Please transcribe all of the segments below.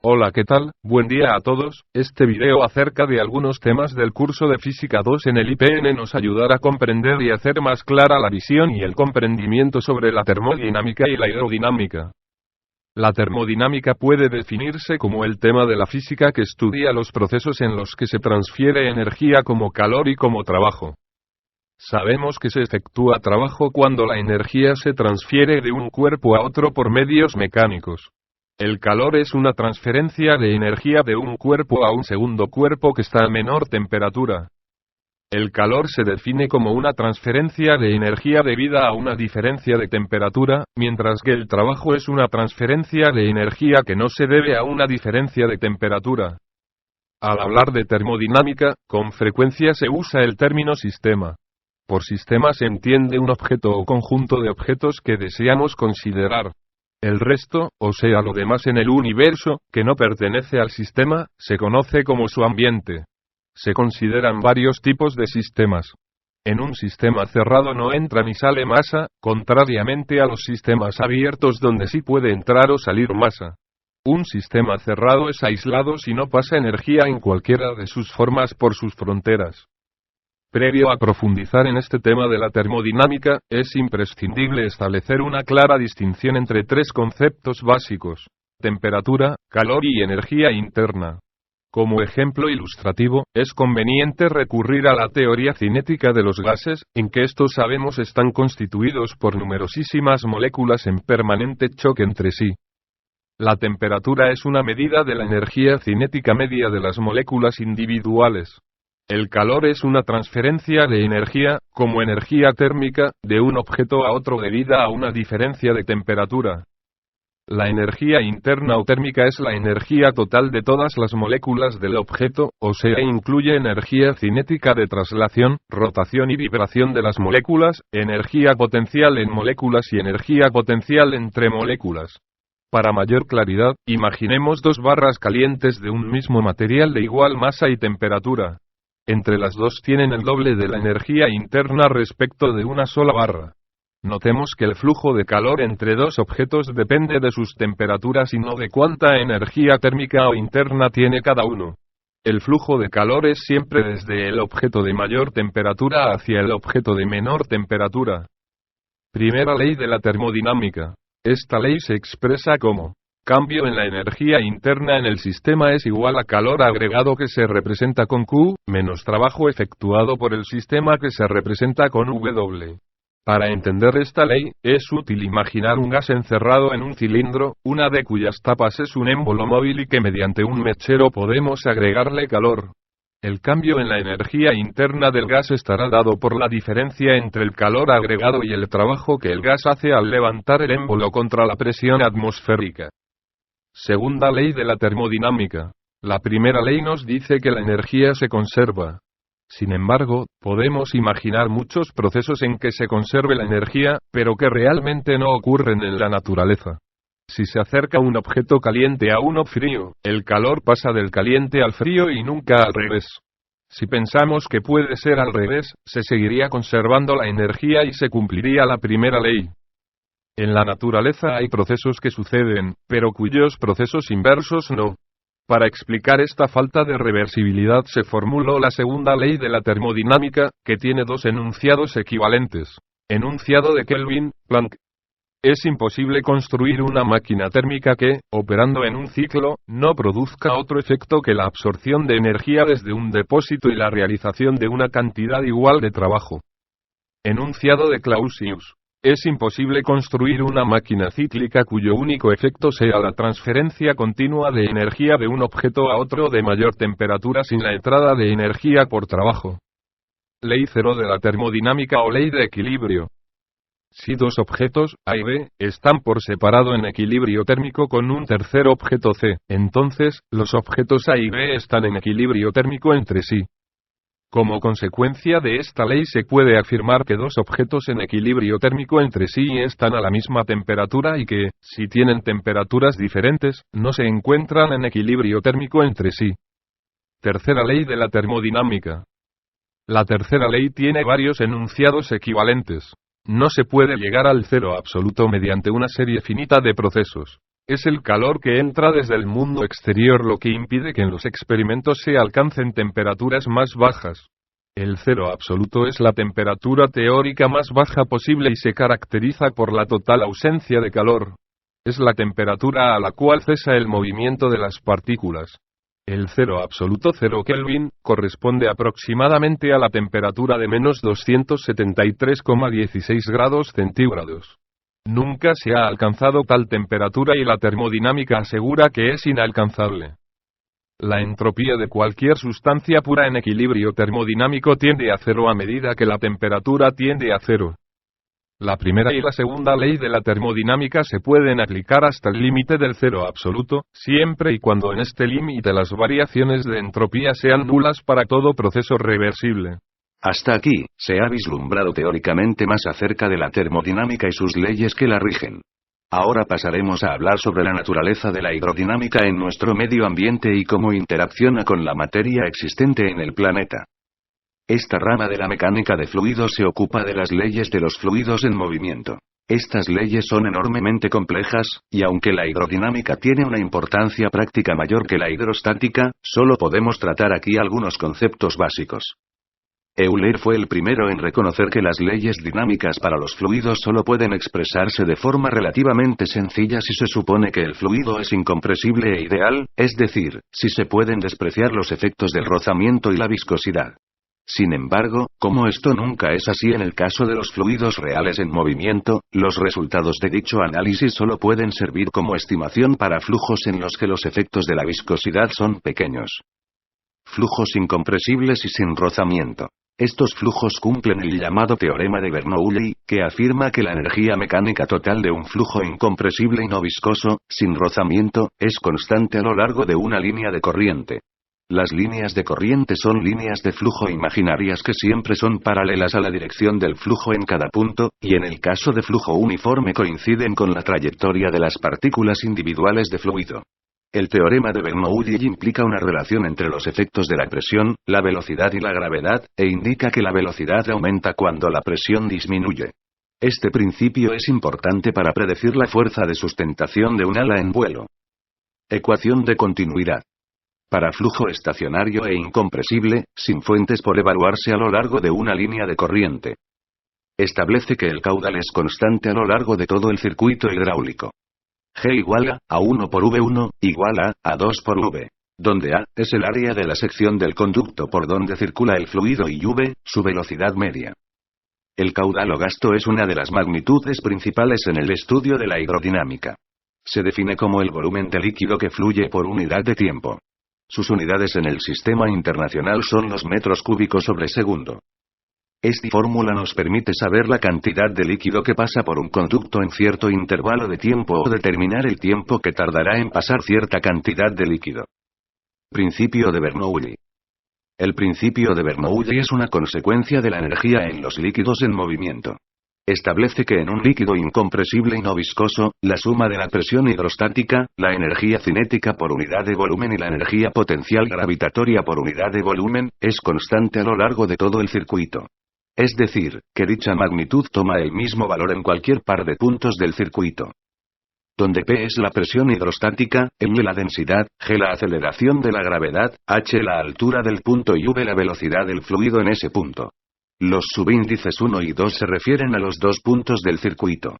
Hola, ¿qué tal? Buen día a todos. Este video acerca de algunos temas del curso de Física 2 en el IPN nos ayudará a comprender y hacer más clara la visión y el comprendimiento sobre la termodinámica y la hidrodinámica. La termodinámica puede definirse como el tema de la física que estudia los procesos en los que se transfiere energía como calor y como trabajo. Sabemos que se efectúa trabajo cuando la energía se transfiere de un cuerpo a otro por medios mecánicos. El calor es una transferencia de energía de un cuerpo a un segundo cuerpo que está a menor temperatura. El calor se define como una transferencia de energía debida a una diferencia de temperatura, mientras que el trabajo es una transferencia de energía que no se debe a una diferencia de temperatura. Al hablar de termodinámica, con frecuencia se usa el término sistema. Por sistema se entiende un objeto o conjunto de objetos que deseamos considerar. El resto, o sea lo demás en el universo, que no pertenece al sistema, se conoce como su ambiente. Se consideran varios tipos de sistemas. En un sistema cerrado no entra ni sale masa, contrariamente a los sistemas abiertos donde sí puede entrar o salir masa. Un sistema cerrado es aislado si no pasa energía en cualquiera de sus formas por sus fronteras. Previo a profundizar en este tema de la termodinámica, es imprescindible establecer una clara distinción entre tres conceptos básicos: temperatura, calor y energía interna. Como ejemplo ilustrativo, es conveniente recurrir a la teoría cinética de los gases, en que estos sabemos están constituidos por numerosísimas moléculas en permanente choque entre sí. La temperatura es una medida de la energía cinética media de las moléculas individuales. El calor es una transferencia de energía, como energía térmica, de un objeto a otro debida a una diferencia de temperatura. La energía interna o térmica es la energía total de todas las moléculas del objeto, o sea, incluye energía cinética de traslación, rotación y vibración de las moléculas, energía potencial en moléculas y energía potencial entre moléculas. Para mayor claridad, imaginemos dos barras calientes de un mismo material de igual masa y temperatura. Entre las dos tienen el doble de la energía interna respecto de una sola barra. Notemos que el flujo de calor entre dos objetos depende de sus temperaturas y no de cuánta energía térmica o interna tiene cada uno. El flujo de calor es siempre desde el objeto de mayor temperatura hacia el objeto de menor temperatura. Primera ley de la termodinámica. Esta ley se expresa como: cambio en la energía interna en el sistema es igual a calor agregado que se representa con Q, menos trabajo efectuado por el sistema que se representa con W. Para entender esta ley, es útil imaginar un gas encerrado en un cilindro, una de cuyas tapas es un émbolo móvil y que mediante un mechero podemos agregarle calor. El cambio en la energía interna del gas estará dado por la diferencia entre el calor agregado y el trabajo que el gas hace al levantar el émbolo contra la presión atmosférica. Segunda ley de la termodinámica. La primera ley nos dice que la energía se conserva. Sin embargo, podemos imaginar muchos procesos en que se conserve la energía, pero que realmente no ocurren en la naturaleza. Si se acerca un objeto caliente a uno frío, el calor pasa del caliente al frío y nunca al revés. Si pensamos que puede ser al revés, se seguiría conservando la energía y se cumpliría la primera ley. En la naturaleza hay procesos que suceden, pero cuyos procesos inversos no. Para explicar esta falta de reversibilidad se formuló la segunda ley de la termodinámica, que tiene dos enunciados equivalentes. Enunciado de Kelvin, Planck. Es imposible construir una máquina térmica que, operando en un ciclo, no produzca otro efecto que la absorción de energía desde un depósito y la realización de una cantidad igual de trabajo. Enunciado de Clausius. Es imposible construir una máquina cíclica cuyo único efecto sea la transferencia continua de energía de un objeto a otro de mayor temperatura sin la entrada de energía por trabajo. Ley cero de la termodinámica o ley de equilibrio. Si dos objetos, A y B, están por separado en equilibrio térmico con un tercer objeto C, entonces, los objetos A y B están en equilibrio térmico entre sí. Como consecuencia de esta ley se puede afirmar que dos objetos en equilibrio térmico entre sí están a la misma temperatura y que, si tienen temperaturas diferentes, no se encuentran en equilibrio térmico entre sí. Tercera ley de la termodinámica. La tercera ley tiene varios enunciados equivalentes. No se puede llegar al cero absoluto mediante una serie finita de procesos. Es el calor que entra desde el mundo exterior lo que impide que en los experimentos se alcancen temperaturas más bajas. El cero absoluto es la temperatura teórica más baja posible y se caracteriza por la total ausencia de calor. Es la temperatura a la cual cesa el movimiento de las partículas. El cero absoluto 0 Kelvin corresponde aproximadamente a la temperatura de menos 273,16 grados centígrados. Nunca se ha alcanzado tal temperatura y la termodinámica asegura que es inalcanzable. La entropía de cualquier sustancia pura en equilibrio termodinámico tiende a cero a medida que la temperatura tiende a cero. La primera y la segunda ley de la termodinámica se pueden aplicar hasta el límite del cero absoluto, siempre y cuando en este límite las variaciones de entropía sean nulas para todo proceso reversible. Hasta aquí, se ha vislumbrado teóricamente más acerca de la termodinámica y sus leyes que la rigen. Ahora pasaremos a hablar sobre la naturaleza de la hidrodinámica en nuestro medio ambiente y cómo interacciona con la materia existente en el planeta. Esta rama de la mecánica de fluidos se ocupa de las leyes de los fluidos en movimiento. Estas leyes son enormemente complejas, y aunque la hidrodinámica tiene una importancia práctica mayor que la hidrostática, solo podemos tratar aquí algunos conceptos básicos. Euler fue el primero en reconocer que las leyes dinámicas para los fluidos solo pueden expresarse de forma relativamente sencilla si se supone que el fluido es incompresible e ideal, es decir, si se pueden despreciar los efectos del rozamiento y la viscosidad. Sin embargo, como esto nunca es así en el caso de los fluidos reales en movimiento, los resultados de dicho análisis solo pueden servir como estimación para flujos en los que los efectos de la viscosidad son pequeños. Flujos incompresibles y sin rozamiento. Estos flujos cumplen el llamado teorema de Bernoulli, que afirma que la energía mecánica total de un flujo incompresible y no viscoso, sin rozamiento, es constante a lo largo de una línea de corriente. Las líneas de corriente son líneas de flujo imaginarias que siempre son paralelas a la dirección del flujo en cada punto, y en el caso de flujo uniforme coinciden con la trayectoria de las partículas individuales de fluido. El teorema de Bernoulli implica una relación entre los efectos de la presión, la velocidad y la gravedad, e indica que la velocidad aumenta cuando la presión disminuye. Este principio es importante para predecir la fuerza de sustentación de un ala en vuelo. Ecuación de continuidad. Para flujo estacionario e incompresible, sin fuentes por evaluarse a lo largo de una línea de corriente. Establece que el caudal es constante a lo largo de todo el circuito hidráulico. G igual a 1 por V1, igual a 2 por V. Donde A es el área de la sección del conducto por donde circula el fluido y V, su velocidad media. El caudal o gasto es una de las magnitudes principales en el estudio de la hidrodinámica. Se define como el volumen de líquido que fluye por unidad de tiempo. Sus unidades en el sistema internacional son los metros cúbicos sobre segundo. Esta fórmula nos permite saber la cantidad de líquido que pasa por un conducto en cierto intervalo de tiempo o determinar el tiempo que tardará en pasar cierta cantidad de líquido. Principio de Bernoulli. El principio de Bernoulli es una consecuencia de la energía en los líquidos en movimiento. Establece que en un líquido incompresible y no viscoso, la suma de la presión hidrostática, la energía cinética por unidad de volumen y la energía potencial gravitatoria por unidad de volumen, es constante a lo largo de todo el circuito. Es decir, que dicha magnitud toma el mismo valor en cualquier par de puntos del circuito. Donde P es la presión hidrostática, M la densidad, G la aceleración de la gravedad, H la altura del punto y V la velocidad del fluido en ese punto. Los subíndices 1 y 2 se refieren a los dos puntos del circuito.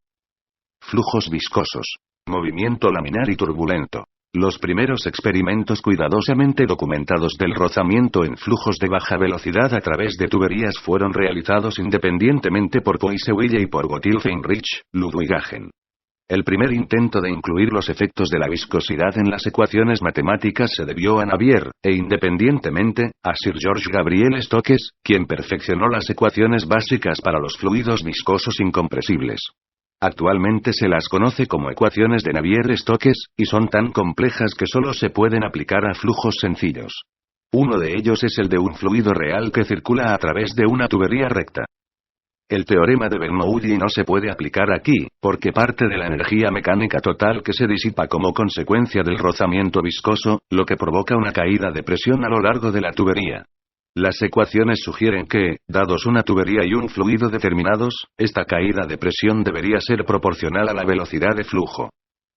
Flujos viscosos. Movimiento laminar y turbulento. Los primeros experimentos cuidadosamente documentados del rozamiento en flujos de baja velocidad a través de tuberías fueron realizados independientemente por Poiseuille y por Gotthilf-Heinrich Ludwigshagen. El primer intento de incluir los efectos de la viscosidad en las ecuaciones matemáticas se debió a Navier, e independientemente, a Sir George Gabriel Stokes, quien perfeccionó las ecuaciones básicas para los fluidos viscosos incompresibles. Actualmente se las conoce como ecuaciones de Navier-Stokes, y son tan complejas que solo se pueden aplicar a flujos sencillos. Uno de ellos es el de un fluido real que circula a través de una tubería recta. El teorema de Bernoulli no se puede aplicar aquí, porque parte de la energía mecánica total que se disipa como consecuencia del rozamiento viscoso, lo que provoca una caída de presión a lo largo de la tubería. Las ecuaciones sugieren que, dados una tubería y un fluido determinados, esta caída de presión debería ser proporcional a la velocidad de flujo.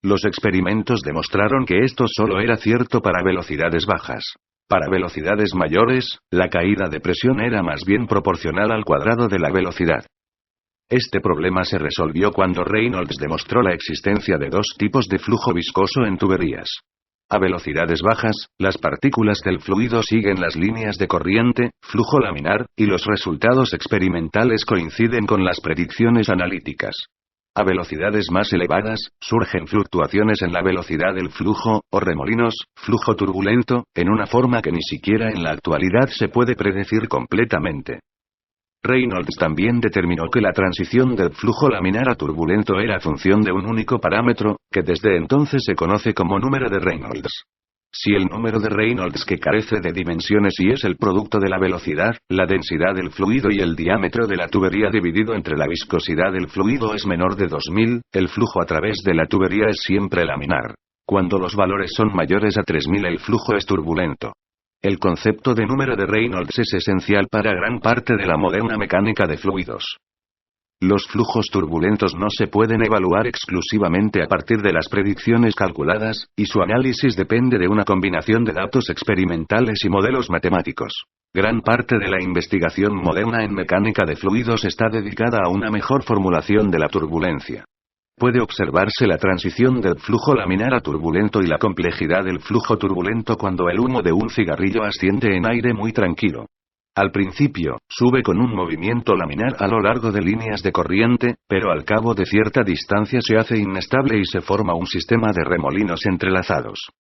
Los experimentos demostraron que esto solo era cierto para velocidades bajas. Para velocidades mayores, la caída de presión era más bien proporcional al cuadrado de la velocidad. Este problema se resolvió cuando Reynolds demostró la existencia de dos tipos de flujo viscoso en tuberías. A velocidades bajas, las partículas del fluido siguen las líneas de corriente, flujo laminar, y los resultados experimentales coinciden con las predicciones analíticas. A velocidades más elevadas, surgen fluctuaciones en la velocidad del flujo, o remolinos, flujo turbulento, en una forma que ni siquiera en la actualidad se puede predecir completamente. Reynolds también determinó que la transición del flujo laminar a turbulento era función de un único parámetro, que desde entonces se conoce como número de Reynolds. Si el número de Reynolds que carece de dimensiones y es el producto de la velocidad, la densidad del fluido y el diámetro de la tubería dividido entre la viscosidad del fluido es menor de 2000, el flujo a través de la tubería es siempre laminar. Cuando los valores son mayores a 3000 el flujo es turbulento. El concepto de número de Reynolds es esencial para gran parte de la moderna mecánica de fluidos. Los flujos turbulentos no se pueden evaluar exclusivamente a partir de las predicciones calculadas, y su análisis depende de una combinación de datos experimentales y modelos matemáticos. Gran parte de la investigación moderna en mecánica de fluidos está dedicada a una mejor formulación de la turbulencia. Puede observarse la transición del flujo laminar a turbulento y la complejidad del flujo turbulento cuando el humo de un cigarrillo asciende en aire muy tranquilo. Al principio, sube con un movimiento laminar a lo largo de líneas de corriente, pero al cabo de cierta distancia se hace inestable y se forma un sistema de remolinos entrelazados.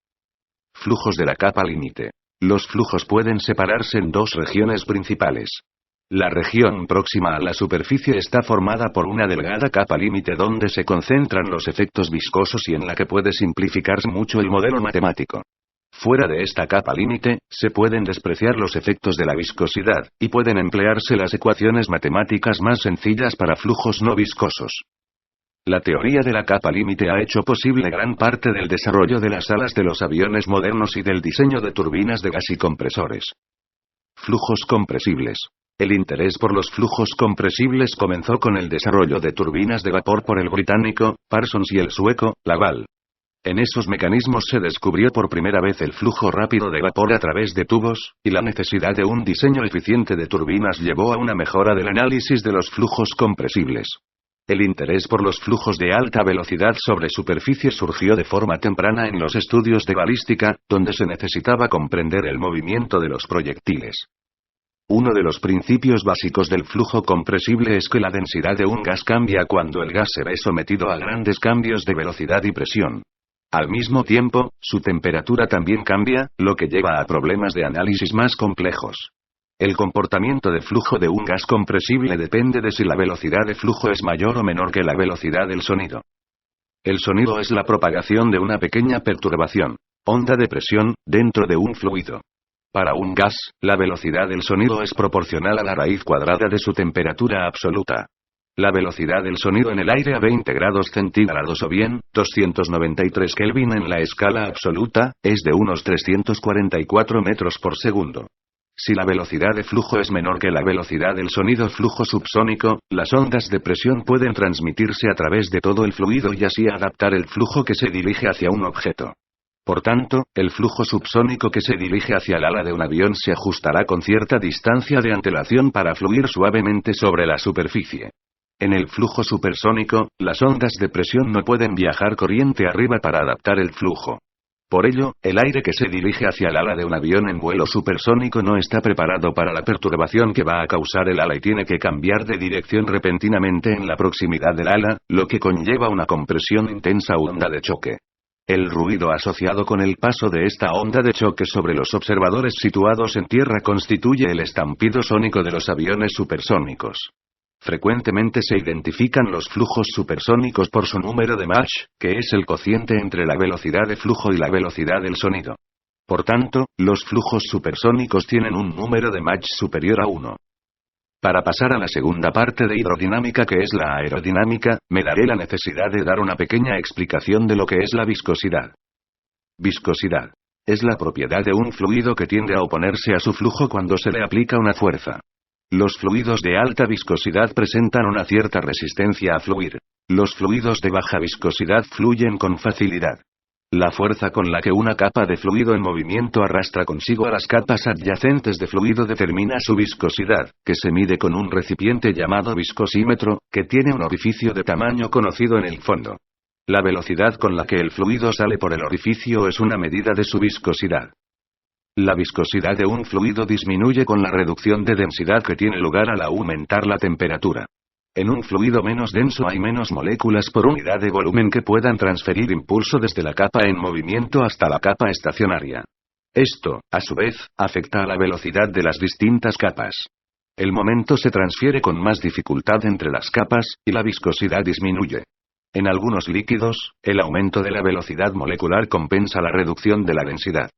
Flujos de la capa límite. Los flujos pueden separarse en dos regiones principales. La región próxima a la superficie está formada por una delgada capa límite donde se concentran los efectos viscosos y en la que puede simplificarse mucho el modelo matemático. Fuera de esta capa límite, se pueden despreciar los efectos de la viscosidad, y pueden emplearse las ecuaciones matemáticas más sencillas para flujos no viscosos. La teoría de la capa límite ha hecho posible gran parte del desarrollo de las alas de los aviones modernos y del diseño de turbinas de gas y compresores. Flujos compresibles. El interés por los flujos compresibles comenzó con el desarrollo de turbinas de vapor por el británico, Parsons y el sueco, Laval. En esos mecanismos se descubrió por primera vez el flujo rápido de vapor a través de tubos, y la necesidad de un diseño eficiente de turbinas llevó a una mejora del análisis de los flujos compresibles. El interés por los flujos de alta velocidad sobre superficie surgió de forma temprana en los estudios de balística, donde se necesitaba comprender el movimiento de los proyectiles. Uno de los principios básicos del flujo compresible es que la densidad de un gas cambia cuando el gas se ve sometido a grandes cambios de velocidad y presión. Al mismo tiempo, su temperatura también cambia, lo que lleva a problemas de análisis más complejos. El comportamiento de flujo de un gas compresible depende de si la velocidad de flujo es mayor o menor que la velocidad del sonido. El sonido es la propagación de una pequeña perturbación, onda de presión, dentro de un fluido. Para un gas, la velocidad del sonido es proporcional a la raíz cuadrada de su temperatura absoluta. La velocidad del sonido en el aire a 20 grados centígrados o bien, 293 Kelvin en la escala absoluta, es de unos 344 metros por segundo. Si la velocidad de flujo es menor que la velocidad del sonido flujo subsónico, las ondas de presión pueden transmitirse a través de todo el fluido y así adaptar el flujo que se dirige hacia un objeto. Por tanto, el flujo subsónico que se dirige hacia el ala de un avión se ajustará con cierta distancia de antelación para fluir suavemente sobre la superficie. En el flujo supersónico, las ondas de presión no pueden viajar corriente arriba para adaptar el flujo. Por ello, el aire que se dirige hacia el ala de un avión en vuelo supersónico no está preparado para la perturbación que va a causar el ala y tiene que cambiar de dirección repentinamente en la proximidad del ala, lo que conlleva una compresión intensa o onda de choque. El ruido asociado con el paso de esta onda de choque sobre los observadores situados en tierra constituye el estampido sónico de los aviones supersónicos. Frecuentemente se identifican los flujos supersónicos por su número de Mach, que es el cociente entre la velocidad de flujo y la velocidad del sonido. Por tanto, los flujos supersónicos tienen un número de Mach superior a 1. Para pasar a la segunda parte de hidrodinámica, que es la aerodinámica, me daré la necesidad de dar una pequeña explicación de lo que es la viscosidad. Viscosidad. Es la propiedad de un fluido que tiende a oponerse a su flujo cuando se le aplica una fuerza. Los fluidos de alta viscosidad presentan una cierta resistencia a fluir. Los fluidos de baja viscosidad fluyen con facilidad. La fuerza con la que una capa de fluido en movimiento arrastra consigo a las capas adyacentes de fluido determina su viscosidad, que se mide con un recipiente llamado viscosímetro, que tiene un orificio de tamaño conocido en el fondo. La velocidad con la que el fluido sale por el orificio es una medida de su viscosidad. La viscosidad de un fluido disminuye con la reducción de densidad que tiene lugar al aumentar la temperatura. En un fluido menos denso hay menos moléculas por unidad de volumen que puedan transferir impulso desde la capa en movimiento hasta la capa estacionaria. Esto, a su vez, afecta a la velocidad de las distintas capas. El momento se transfiere con más dificultad entre las capas, y la viscosidad disminuye. En algunos líquidos, el aumento de la velocidad molecular compensa la reducción de la densidad.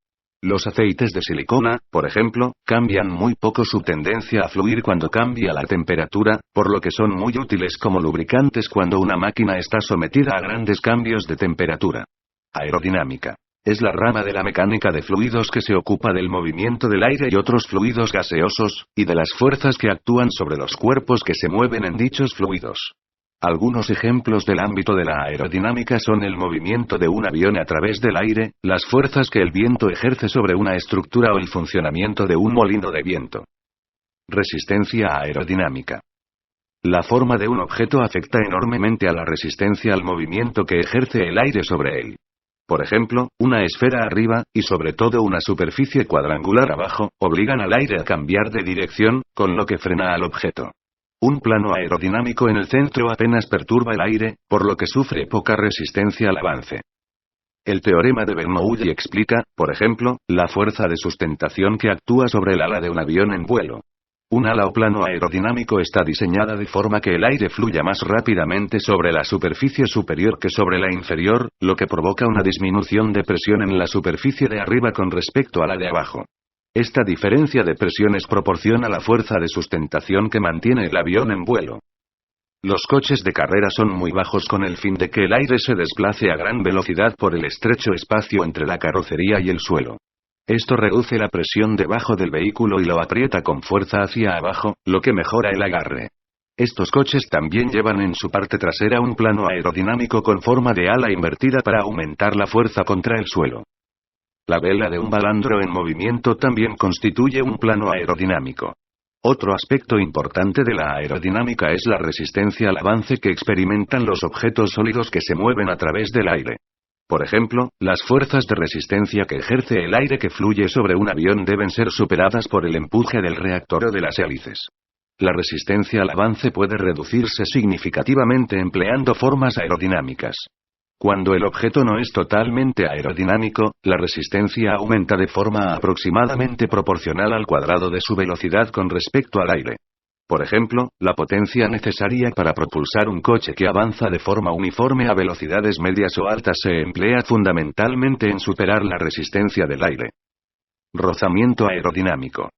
Los aceites de silicona, por ejemplo, cambian muy poco su tendencia a fluir cuando cambia la temperatura, por lo que son muy útiles como lubricantes cuando una máquina está sometida a grandes cambios de temperatura. Aerodinámica. Es la rama de la mecánica de fluidos que se ocupa del movimiento del aire y otros fluidos gaseosos, y de las fuerzas que actúan sobre los cuerpos que se mueven en dichos fluidos. Algunos ejemplos del ámbito de la aerodinámica son el movimiento de un avión a través del aire, las fuerzas que el viento ejerce sobre una estructura o el funcionamiento de un molino de viento. Resistencia aerodinámica. La forma de un objeto afecta enormemente a la resistencia al movimiento que ejerce el aire sobre él. Por ejemplo, una esfera arriba, y sobre todo una superficie cuadrangular abajo, obligan al aire a cambiar de dirección, con lo que frena al objeto. Un plano aerodinámico en el centro apenas perturba el aire, por lo que sufre poca resistencia al avance. El teorema de Bernoulli explica, por ejemplo, la fuerza de sustentación que actúa sobre el ala de un avión en vuelo. Un ala o plano aerodinámico está diseñada de forma que el aire fluya más rápidamente sobre la superficie superior que sobre la inferior, lo que provoca una disminución de presión en la superficie de arriba con respecto a la de abajo. Esta diferencia de presiones proporciona la fuerza de sustentación que mantiene el avión en vuelo. Los coches de carrera son muy bajos con el fin de que el aire se desplace a gran velocidad por el estrecho espacio entre la carrocería y el suelo. Esto reduce la presión debajo del vehículo y lo aprieta con fuerza hacia abajo, lo que mejora el agarre. Estos coches también llevan en su parte trasera un plano aerodinámico con forma de ala invertida para aumentar la fuerza contra el suelo. La vela de un balandro en movimiento también constituye un plano aerodinámico. Otro aspecto importante de la aerodinámica es la resistencia al avance que experimentan los objetos sólidos que se mueven a través del aire. Por ejemplo, las fuerzas de resistencia que ejerce el aire que fluye sobre un avión deben ser superadas por el empuje del reactor o de las hélices. La resistencia al avance puede reducirse significativamente empleando formas aerodinámicas. Cuando el objeto no es totalmente aerodinámico, la resistencia aumenta de forma aproximadamente proporcional al cuadrado de su velocidad con respecto al aire. Por ejemplo, la potencia necesaria para propulsar un coche que avanza de forma uniforme a velocidades medias o altas se emplea fundamentalmente en superar la resistencia del aire. Rozamiento aerodinámico.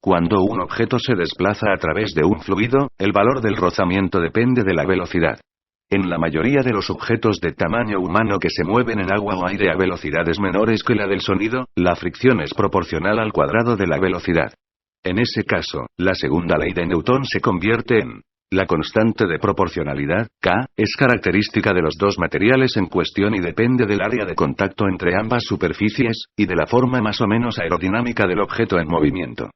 Cuando un objeto se desplaza a través de un fluido, el valor del rozamiento depende de la velocidad. En la mayoría de los objetos de tamaño humano que se mueven en agua o aire a velocidades menores que la del sonido, la fricción es proporcional al cuadrado de la velocidad. En ese caso, la segunda ley de Newton se convierte en la constante de proporcionalidad, K, es característica de los dos materiales en cuestión y depende del área de contacto entre ambas superficies, y de la forma más o menos aerodinámica del objeto en movimiento.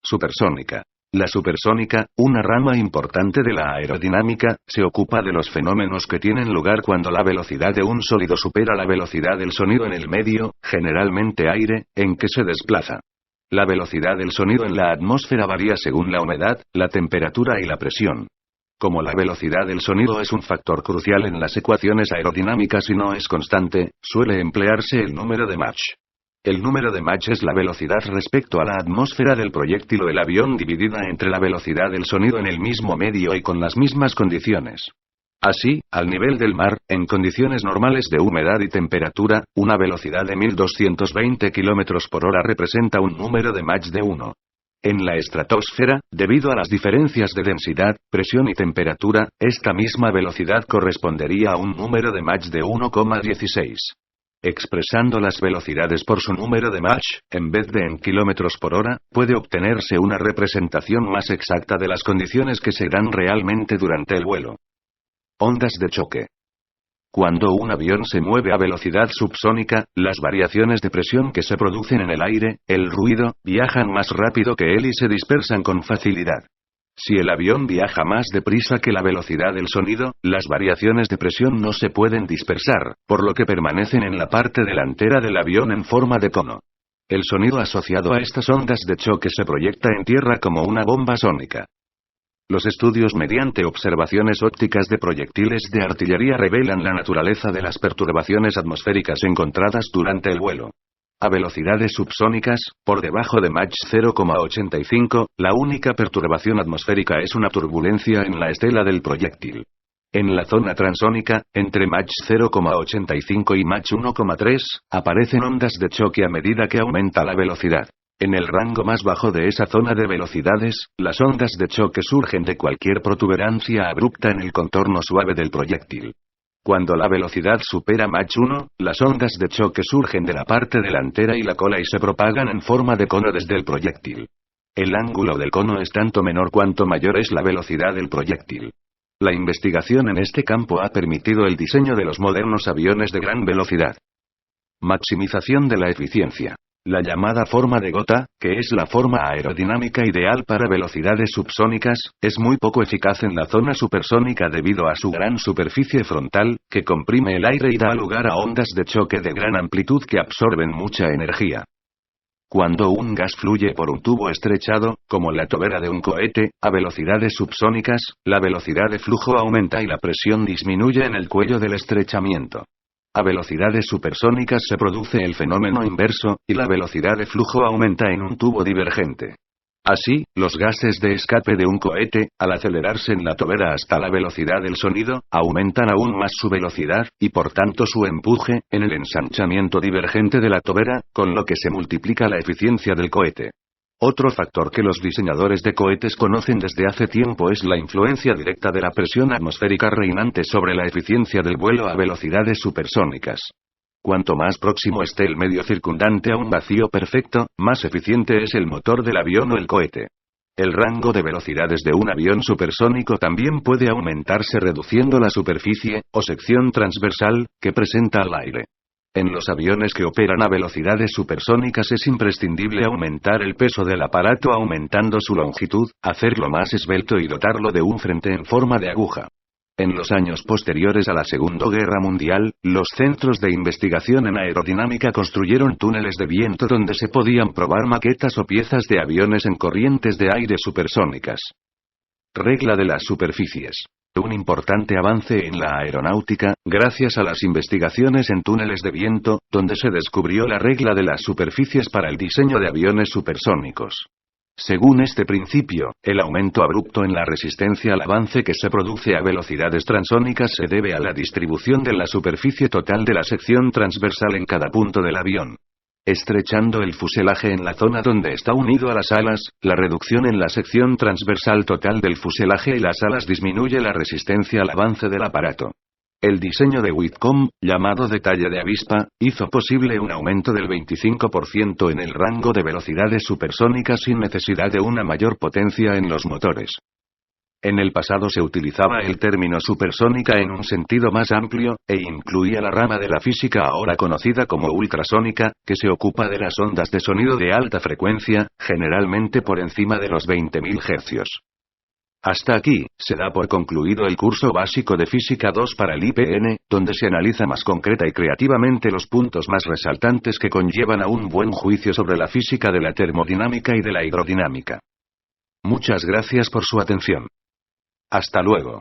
Supersónica. La supersónica, una rama importante de la aerodinámica, se ocupa de los fenómenos que tienen lugar cuando la velocidad de un sólido supera la velocidad del sonido en el medio, generalmente aire, en que se desplaza. La velocidad del sonido en la atmósfera varía según la humedad, la temperatura y la presión. Como la velocidad del sonido es un factor crucial en las ecuaciones aerodinámicas y no es constante, suele emplearse el número de Mach. El número de Mach es la velocidad respecto a la atmósfera del proyectil o el avión dividida entre la velocidad del sonido en el mismo medio y con las mismas condiciones. Así, al nivel del mar, en condiciones normales de humedad y temperatura, una velocidad de 1220 km por hora representa un número de Mach de 1. En la estratosfera, debido a las diferencias de densidad, presión y temperatura, esta misma velocidad correspondería a un número de Mach de 1,16. Expresando las velocidades por su número de Mach, en vez de en kilómetros por hora, puede obtenerse una representación más exacta de las condiciones que se dan realmente durante el vuelo. Ondas de choque. Cuando un avión se mueve a velocidad subsónica, las variaciones de presión que se producen en el aire, el ruido, viajan más rápido que él y se dispersan con facilidad. Si el avión viaja más deprisa que la velocidad del sonido, las variaciones de presión no se pueden dispersar, por lo que permanecen en la parte delantera del avión en forma de cono. El sonido asociado a estas ondas de choque se proyecta en tierra como una bomba sónica. Los estudios mediante observaciones ópticas de proyectiles de artillería revelan la naturaleza de las perturbaciones atmosféricas encontradas durante el vuelo. A velocidades subsónicas, por debajo de Mach 0,85, la única perturbación atmosférica es una turbulencia en la estela del proyectil. En la zona transónica, entre Mach 0,85 y Mach 1,3, aparecen ondas de choque a medida que aumenta la velocidad. En el rango más bajo de esa zona de velocidades, las ondas de choque surgen de cualquier protuberancia abrupta en el contorno suave del proyectil. Cuando la velocidad supera Mach 1, las ondas de choque surgen de la parte delantera y la cola y se propagan en forma de cono desde el proyectil. El ángulo del cono es tanto menor cuanto mayor es la velocidad del proyectil. La investigación en este campo ha permitido el diseño de los modernos aviones de gran velocidad. Maximización de la eficiencia. La llamada forma de gota, que es la forma aerodinámica ideal para velocidades subsónicas, es muy poco eficaz en la zona supersónica debido a su gran superficie frontal, que comprime el aire y da lugar a ondas de choque de gran amplitud que absorben mucha energía. Cuando un gas fluye por un tubo estrechado, como la tobera de un cohete, a velocidades subsónicas, la velocidad de flujo aumenta y la presión disminuye en el cuello del estrechamiento. A velocidades supersónicas se produce el fenómeno inverso, y la velocidad de flujo aumenta en un tubo divergente. Así, los gases de escape de un cohete, al acelerarse en la tobera hasta la velocidad del sonido, aumentan aún más su velocidad, y por tanto su empuje, en el ensanchamiento divergente de la tobera, con lo que se multiplica la eficiencia del cohete. Otro factor que los diseñadores de cohetes conocen desde hace tiempo es la influencia directa de la presión atmosférica reinante sobre la eficiencia del vuelo a velocidades supersónicas. Cuanto más próximo esté el medio circundante a un vacío perfecto, más eficiente es el motor del avión o el cohete. El rango de velocidades de un avión supersónico también puede aumentarse reduciendo la superficie, o sección transversal, que presenta al aire. En los aviones que operan a velocidades supersónicas es imprescindible aumentar el peso del aparato aumentando su longitud, hacerlo más esbelto y dotarlo de un frente en forma de aguja. En los años posteriores a la Segunda Guerra Mundial, los centros de investigación en aerodinámica construyeron túneles de viento donde se podían probar maquetas o piezas de aviones en corrientes de aire supersónicas. Regla de las superficies. Un importante avance en la aeronáutica, gracias a las investigaciones en túneles de viento, donde se descubrió la regla de las superficies para el diseño de aviones supersónicos. Según este principio, el aumento abrupto en la resistencia al avance que se produce a velocidades transónicas se debe a la distribución de la superficie total de la sección transversal en cada punto del avión. Estrechando el fuselaje en la zona donde está unido a las alas, la reducción en la sección transversal total del fuselaje y las alas disminuye la resistencia al avance del aparato. El diseño de Whitcomb, llamado detalle de avispa, hizo posible un aumento del 25% en el rango de velocidades supersónicas sin necesidad de una mayor potencia en los motores. En el pasado se utilizaba el término supersónica en un sentido más amplio, e incluía la rama de la física ahora conocida como ultrasónica, que se ocupa de las ondas de sonido de alta frecuencia, generalmente por encima de los 20.000 Hz. Hasta aquí, se da por concluido el curso básico de Física 2 para el IPN, donde se analiza más concreta y creativamente los puntos más resaltantes que conllevan a un buen juicio sobre la física de la termodinámica y de la hidrodinámica. Muchas gracias por su atención. Hasta luego.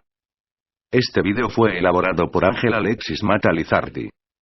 Este vídeo fue elaborado por Ángel Alexis Mata Lizardi.